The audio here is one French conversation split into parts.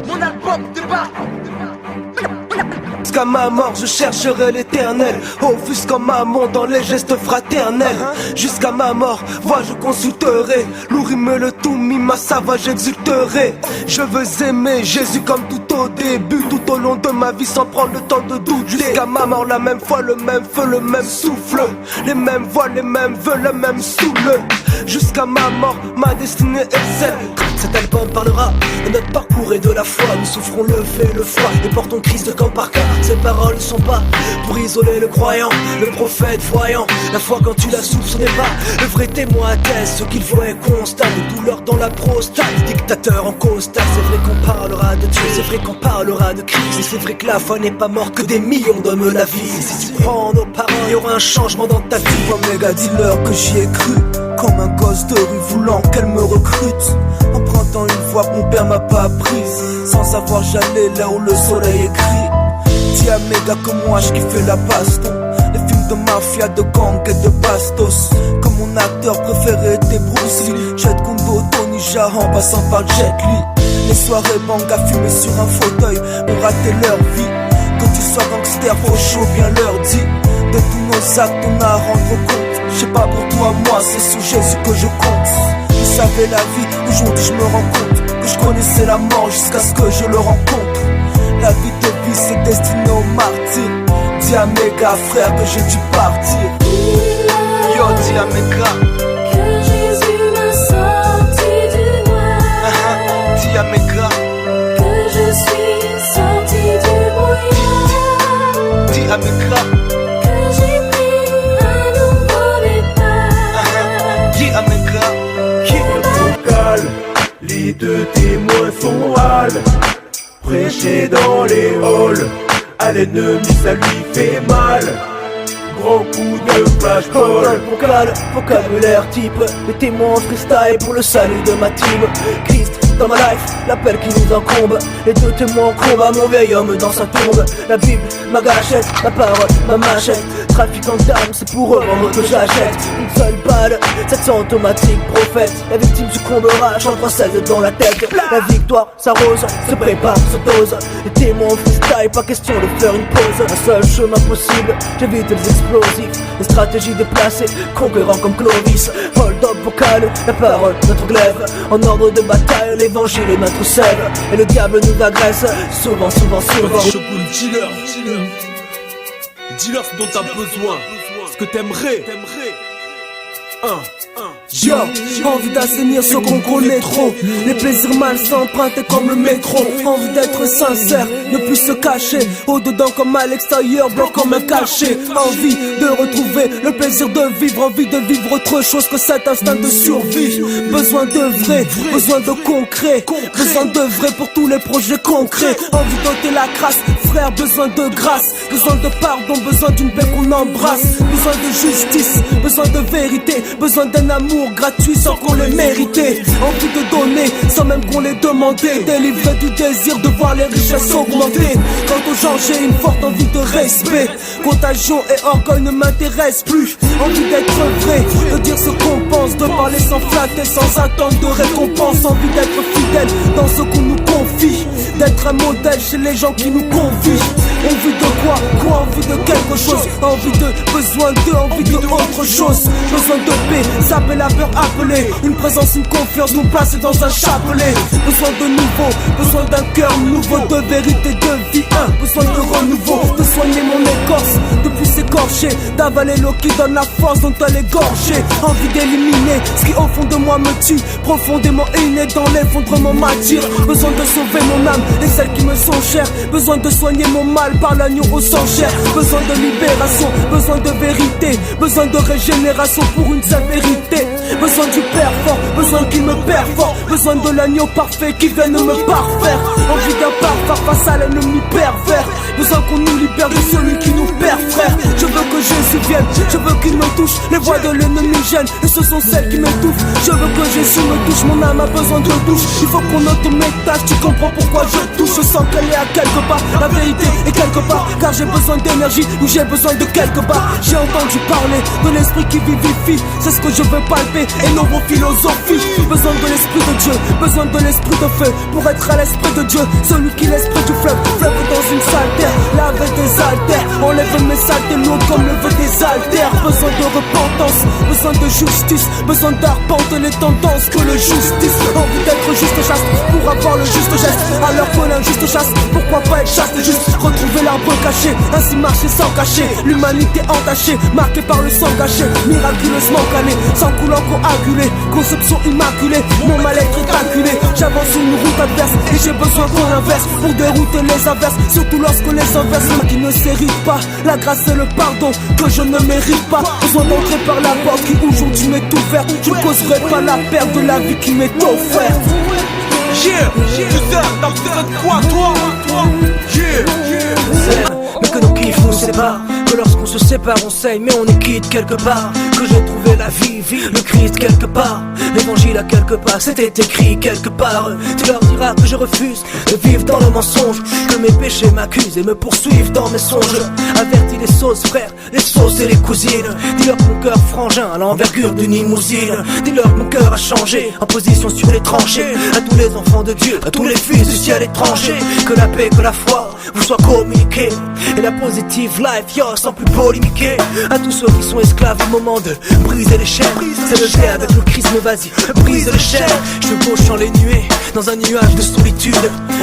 Mon album débarque. Jusqu'à ma mort je chercherai l'éternel, offusquant ma main dans les gestes fraternels. Jusqu'à ma mort, vois je consulterai l'ourim le tout ma sava j'exulterai. Je veux aimer Jésus comme tout au début, tout au long de ma vie sans prendre le temps de douter. Jusqu'à ma mort la même foi, le même feu, le même souffle, les mêmes voix, les mêmes vœux, le même soule. Jusqu'à ma mort, ma destinée est celle. Cet album parlera de notre parcours et de la foi. Nous souffrons le fait et le froid et portons Christ comme par cas. Ces paroles ne sont pas pour isoler le croyant, le prophète voyant. La foi quand tu la souffles ce n'est pas le vrai témoin atteste. Ce qu'il voit est constat, des douleurs dans la prostate, dictateur en costard. C'est vrai qu'on parlera de Dieu, c'est vrai qu'on parlera de Christ. Et c'est vrai que la foi n'est pas morte, que des millions donnent la vie. Et si tu prends nos paroles, il y aura un changement dans ta vie. Omega, dis-leur que j'y ai cru, comme un gosse de rue voulant qu'elle me recrute. En prenant une voix que mon père m'a pas apprise, sans savoir j'allais là où le soleil écrit. Dis à mes gars comme moi je kiffais la baston, les films de mafia, de gang et de bastos. Comme mon acteur préféré était Bruce Lee, Jet Kundo, Tony Jaa en passant par Jet Li. Les soirées bang à fumer sur un fauteuil ont raté leur vie. Quand tu sois gangster faut chaud bien leur dit. De tous nos actes on a à rendre compte. Je sais pas pour toi, moi c'est sous Jésus que je compte. Je savais la vie, aujourd'hui je me rends compte que je connaissais la mort jusqu'à ce que je le rencontre. La vie de vie c'est destiné au martyr. Dis à mes gars frère que j'ai dû partir. Yo dis à mes gars que Jésus m'a sorti du noir. Dis à mes gars que je suis sorti du brouillard. Dis à mes gars que j'ai pris un nouveau départ. Dis à mes gars qui vocal, les deux témoins sont hal. Prêcher dans les halls, à l'ennemi ça lui fait mal. Grand coup de flashball. Vocabulaire type, les témoins freestyle pour le salut de ma team. Christ dans ma life, l'appel qui nous incombe. Les deux témoins en combat, mon vieil homme dans sa tombe. La Bible, ma gâchette, ma parole, ma machette. Trafiquant d'armes, c'est pour eux vendre que j'achète. Une seule balle, 700 automatique, prophète. La victime succombera, j'en prends 16 dans la tête. La victoire s'arrose, se prépare, se dose. Les témoins en freestyle, pas question de faire une pause. Un seul chemin possible, j'évite les explosifs. Les stratégies déplacées, conquérant comme Clovis. Hold up vocal, la parole, notre glaive. En ordre de bataille, l'évangile est notre sève. Et le diable nous agresse, souvent. Shogun dealer, dealer ce dont t'as besoin, ce que t'aimerais. Yo, envie d'assainir ce qu'on connaît trop. Les plaisirs malsains empruntés comme le métro. Envie d'être sincère, ne plus se cacher. Au-dedans comme à l'extérieur, blanc comme un cachet. Envie de retrouver le plaisir de vivre. Envie de vivre autre chose que cet instinct de survie. Besoin de vrai, besoin de concret. Besoin de vrai pour tous les projets concrets. Envie d'ôter la crasse, frère, besoin de grâce. Besoin de pardon, besoin d'une paix qu'on embrasse. Besoin de justice, besoin de vérité. Besoin d'un amour gratuit sans qu'on l'ait mérité. Envie de donner sans même qu'on l'ait demandé. Délivré du désir de voir les richesses augmenter. Quant aux gens j'ai une forte envie de respect. Contagion et orgueil ne m'intéressent plus. Envie d'être vrai, de dire ce qu'on pense. De parler sans flatter, sans attendre de récompense. Envie d'être fidèle dans ce qu'on nous confie. D'être un modèle chez les gens qui nous confient. Envie de quoi envie de quelque chose. Envie de, besoin de, envie de autre chose. Besoin de paix, s'appeler la peur appelée. Une présence, une confiance nous placer dans un chapelet. Besoin de nouveau, besoin d'un cœur nouveau. De vérité, de vie, besoin de renouveau. De soigner mon écorce, de plus s'écorcher. D'avaler l'eau qui donne la force dont elle est gorgée. Envie d'éliminer ce qui au fond de moi me tue. Profondément inné dans l'effondrement m'attire. Besoin de sauver mon âme et celles qui me sont chères. Besoin de soigner mon mal par l'agneau au sang cher. Besoin de libération, besoin de vérité. Besoin de régénération pour une seule vérité. Besoin du père fort, besoin qu'il me perfore. Besoin de l'agneau parfait qui vienne me parfaire. Envie d'un parfum face à l'ennemi pervers. Besoin qu'on nous libère de celui qui nous perd frère. Je veux que Jésus vienne, je veux qu'il me touche. Les voix de l'ennemi gênent et ce sont celles qui m'étouffent. Je veux que Jésus me touche, mon âme a besoin de douche. Il faut qu'on ôte mes tâches, tu comprends. comprends pourquoi je touche. Je sens qu'elle est à quelque part, la vérité est quelque part. Car j'ai besoin d'énergie ou j'ai besoin de quelque part. J'ai entendu parler de l'esprit qui vivifie, c'est ce que je veux palper et non vos philosophies. Besoin de l'esprit de Dieu, besoin de l'esprit de feu pour être à l'esprit de Dieu. Celui qui l'esprit du fleuve, fleuve dans une sale terre, lave des altères, enlève mes saletés lourdes comme le veut des altères. Besoin de repentance, besoin de justice, besoin d'arpenter les tendances que le justice. Envie d'être juste chaste pour avoir le juste geste, alors que l'injuste chasse, pourquoi pas être chaste juste. Retrouver l'arbre caché, ainsi marcher sans cacher. L'humanité entachée, marquée par le sang gâché, miraculeusement calé, sans coulant coagulé, conception immaculée. Mon mal-être est calculé, j'avance sur une route adverse et j'ai besoin qu'on inverse pour dérouter les inverses, surtout lorsque les inverses qui ne s'héritent pas. La grâce et le pardon que je ne mérite pas. Besoin d'entrer par la porte qui aujourd'hui m'est ouverte. Je ne causerai pas la perte de la vie qui m'est offerte. Yeah, putain, t'as besoin de quoi toi? Yeah, mais que nos kiffs nous séparent, que lorsqu'on se sépare on saigne mais on est quitte quelque part. Que j'ai trouvé la vie, le Christ quelque part, l'évangile à quelque part, c'était écrit quelque part. Tu leur diras que je refuse de vivre dans le mensonge, que mes péchés m'accusent et me poursuivent dans mes songes. Avertis les sauces frères, les sauces et les cousines. Dis-leur que mon cœur frangin à l'envergure d'une limousine. Dis-leur que mon cœur a changé en position sur les tranchées. À tous les enfants de Dieu, à tous les fils du ciel étranger, que la paix, que la foi vous soit communiquée, et la positive life, yo, sans plus polémiquer. À tous ceux qui sont esclaves au moment de briser les chaînes, c'est le vrai avec le Christ, mais vas-y, brise les chaînes. Je gauche dans les nuées, dans un nuage de solitude.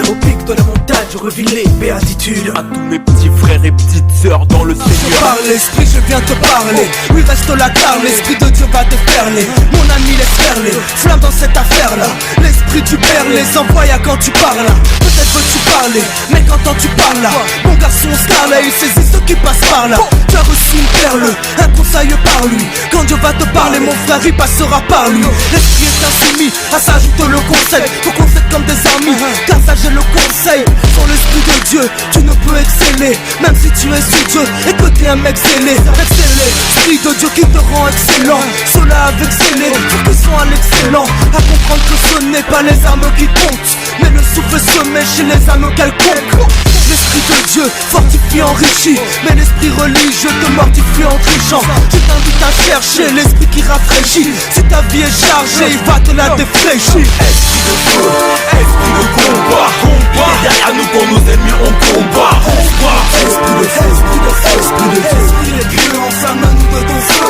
Au pic de la montagne, je revis les béatitudes. à tous mes petits frères et petites sœurs dans le Seigneur. Par l'esprit, je viens te parler. Oui, reste la carne, l'esprit de Dieu va te ferler. Mon ami, laisse faire les flammes dans cette affaire-là. L'esprit du Père les envoie quand tu parles. Peut-être veux-tu parler, mais qu'entends-tu par là? Mon garçon scarlet, il saisit ce qui passe par là. Tu as reçu une perle, un conseil par lui. Quand Dieu va te parler, mon frère, il passera par lui. L'esprit est insoumis, à ça ajoute le conseil. Faut qu'on s'aide comme des amis, car ça j'ai le conseil. Sans l'esprit de Dieu, tu ne peux exceller. Même si tu es sous Dieu et que t'es un mec zélé. Exceller, esprit de Dieu qui te rend excellent. Cela avec scellé, ceux qui sont à l'excellent. À comprendre que ce n'est pas les armes qui comptent, mais le souffle se met chez les âmes quelconques. L'esprit de Dieu fortifie, enrichit, mais l'esprit religieux te mortifie en trichant. Je t'invite à chercher l'esprit qui rafraîchit. Si ta vie est chargée, il va te la défraîchir. Esprit de feu, esprit de combat, combat. Et derrière nous pour nos ennemis on combat, combat. Esprit de feu, esprit de feu, esprit de feu. Esprit de Dieu, enflamme-nous de ton feu.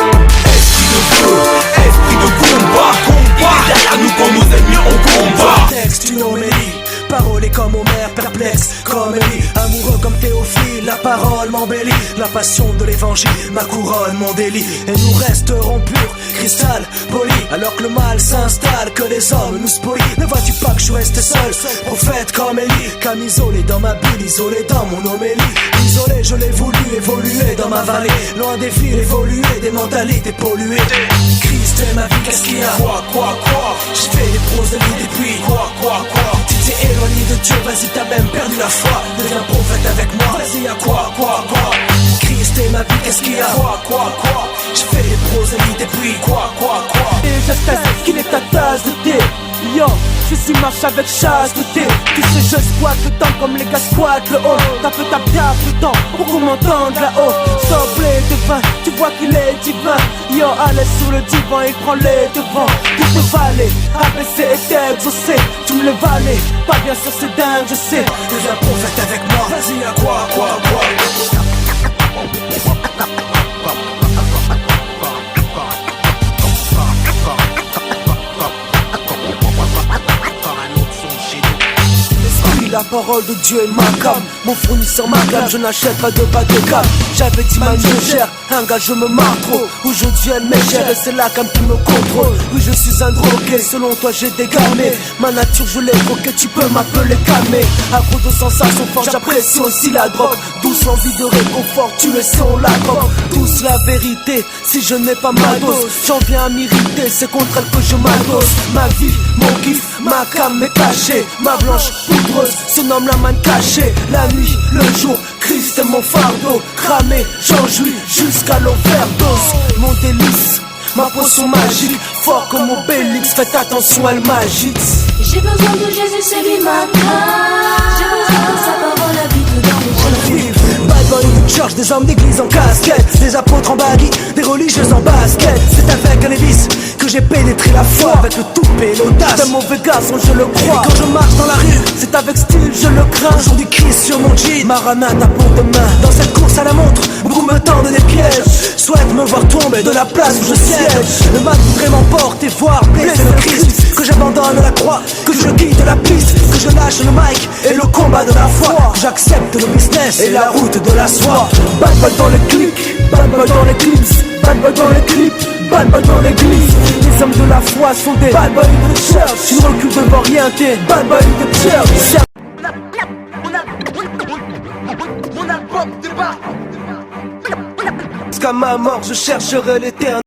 Esprit de feu, esprit de combat, combat. Et derrière nous pour nos ennemis on combat. Texte une homélie, parolé comme Homère, perplexe comme Élie, amoureux comme Théophile, la parole m'embellit. La passion de l'évangile, ma couronne, mon délit. Et nous resterons purs, cristal, poli, alors que le mal s'installe, que les hommes nous spolient. Ne vois-tu pas que je reste seul, prophète comme Élie, qu'un isolé dans ma bulle, isolé dans mon homélie. Isolé, je l'ai voulu, évoluer dans ma vallée, loin des villes, évoluer des mentalités polluées. Christ est ma vie, qu'est-ce qu'il y a? Quoi? Je fais des prosélytes et puis quoi? Tu t'es éloigné de Dieu, vas-y, t'as même perdu la foi. Deviens prophète avec moi, vas-y, y'a quoi? Christ est ma vie, qu'est-ce qu'il y a? Quoi? Je fais des prosélytes et puis quoi? Et j'espère qu'il est ta tasse de thé. Yo, je suis marche avec chasteté. Tu sais, je squatte le temps comme les gars squattent le haut. Tape le temps pour qu'on m'entende là-haut. Soblé de vin, tu vois qu'il est divin. Yo, allez sur le divan, il prend les devants. Toutes les vallées, abaissé et exaucé. Tu me les valais, pas bien sûr c'est dingue, je sais. Deviens prophète avec moi, vas-y, y'a quoi? La parole de Dieu est ma cam, mon fournisseur ma gamme, je n'achète pas de bas de gamme. J'avais dit man je gère, un gars je me marre trop. Aujourd'hui elle m'égère et c'est la cam qui me contrôle. Oui je suis un drogué, selon toi j'ai dégamé. Ma nature je l'ai évoquée, tu peux m'appeler camé. À gros de sensations fortes, j'apprécie aussi la drogue. Douce envie de réconfort, tu le sais on la gomme. Tous la vérité, si je n'ai pas ma dose, j'en viens à m'irriter, c'est contre elle que je m'adosse. Ma vie, mon kiff, ma cam m'est cachée. Ma blanche poudreuse se nomme la manne cachée. La nuit, le jour, Christ est mon fardeau. Cramé, j'en jouis jusqu'à l'overdose. Mon délice, ma potion magique, fort comme Obélix, faites attention, elle m'agite. J'ai besoin de Jésus, c'est lui ma grâce. J'ai besoin que sa parole habite dans mes cœurs. Bad boy de church, des hommes d'église en casquette, des apôtres en baggy, des religieuses en basket. C'est avec un hélice que j'ai pénétré la foi, avec le toupet et l'audace d'un mauvais garçon, je le crois. Et quand je marche dans la rue, c'est avec style, je le crains. Aujourd'hui Christ sur mon jean, Maranatha pour demain. Dans cette course à la montre, beaucoup me tendent des pièges, souhaitent me voir tomber de la place où je siège. Le mal voudrait m'emporter, voir blesser le Christ. Que j'abandonne la croix, que je quitte la piste, que je lâche le mic et le combat de la foi, que j'accepte le business et la route de la soie. Bad boy dans les clics, bad boy dans les clips, bad boy dans les clips, bad boy dans l'église. Les hommes de la foi sont des bad boys de church. Tu ne recules devant rien, t'es bad boy de church. Mon album débarque. Jusqu'à ma mort, je chercherai l'éternel.